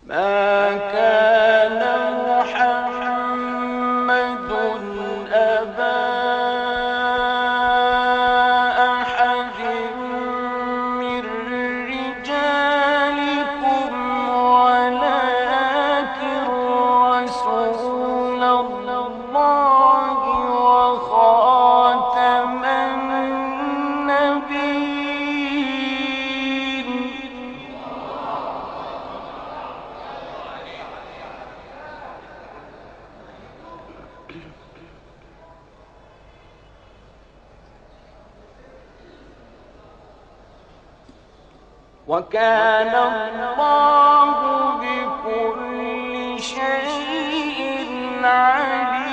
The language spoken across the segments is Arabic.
ما كان محمد أبا أحد من رجالكم ولكن رسول الله وخاتم النبيين. وكان الله بكل شيء عليما.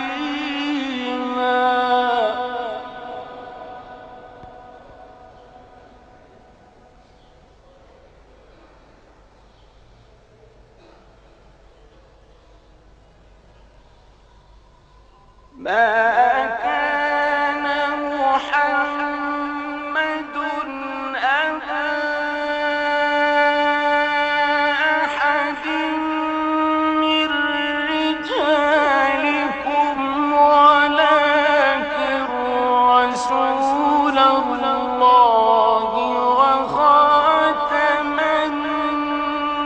ما كان محمد أبا أحد من رجالكم ولكن رسول الله وخاتم النبيين.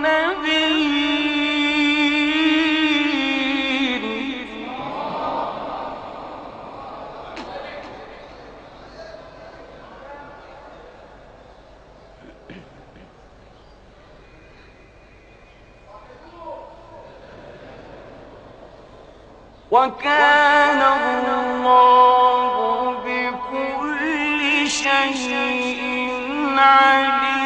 وكان الله بكل شيء عليما.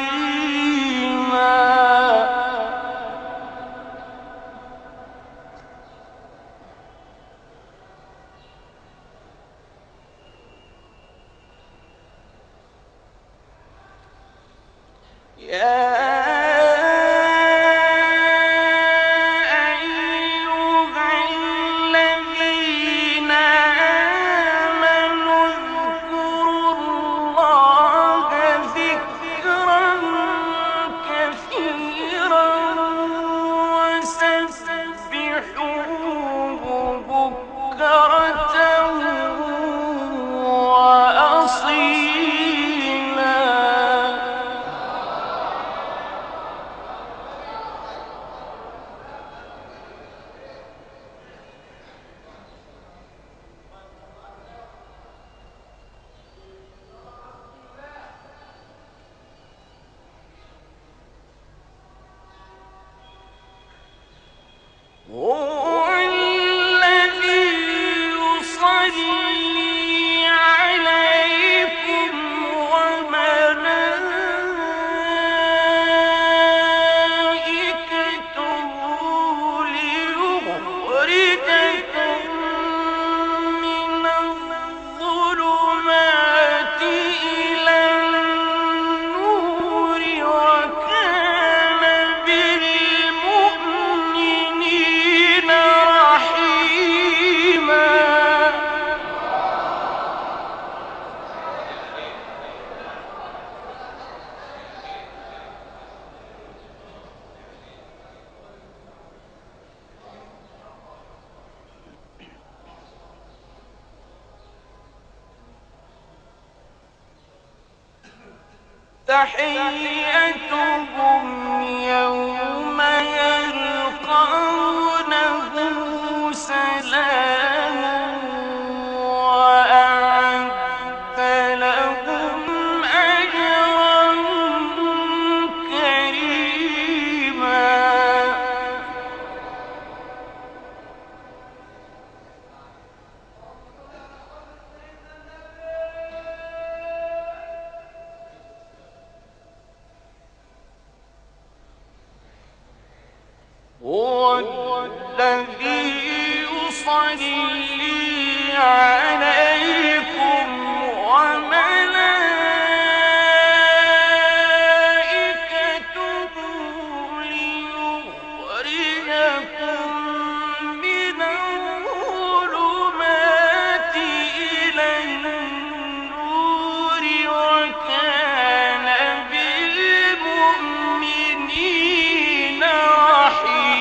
هو الذي يصلي عليكم وملائكته ليخرجكم من الظلمات إلى النور وكان بالمؤمنين رحيما. تحيتهم يوم يلقونه سلام وأعد لهم أجرا كريما. هو الذي يصلي عليكم وملائكته ليخرجكم من الظلمات إلى النور وكان بالمؤمنين رحيما.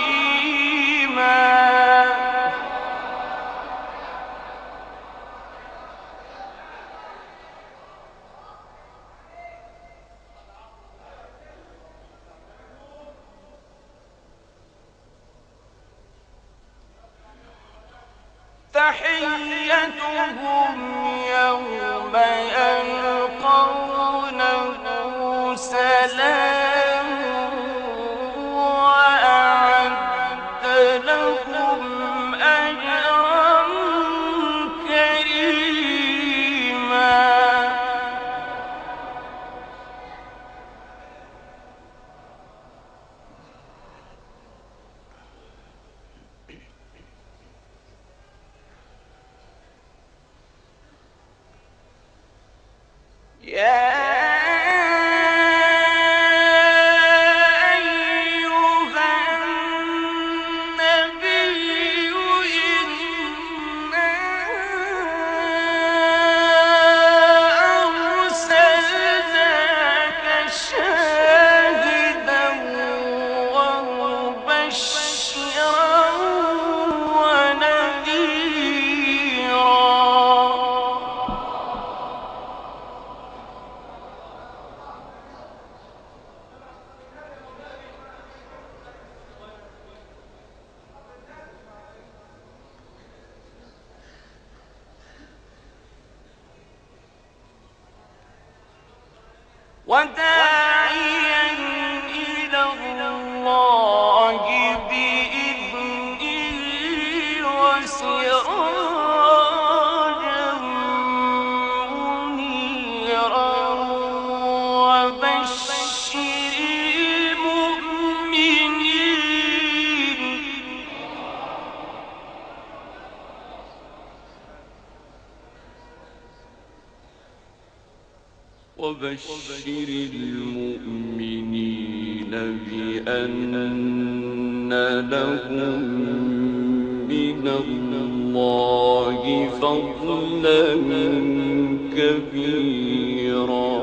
تحيتهم يوم يلقونه سلام وأعد لهم أجرا كريما. وداعيا إلى الله بإذنه وسراجا منيرا وبشر المؤمنين. وبشر المؤمنين بأن لهم من الله فضلا كبيرا.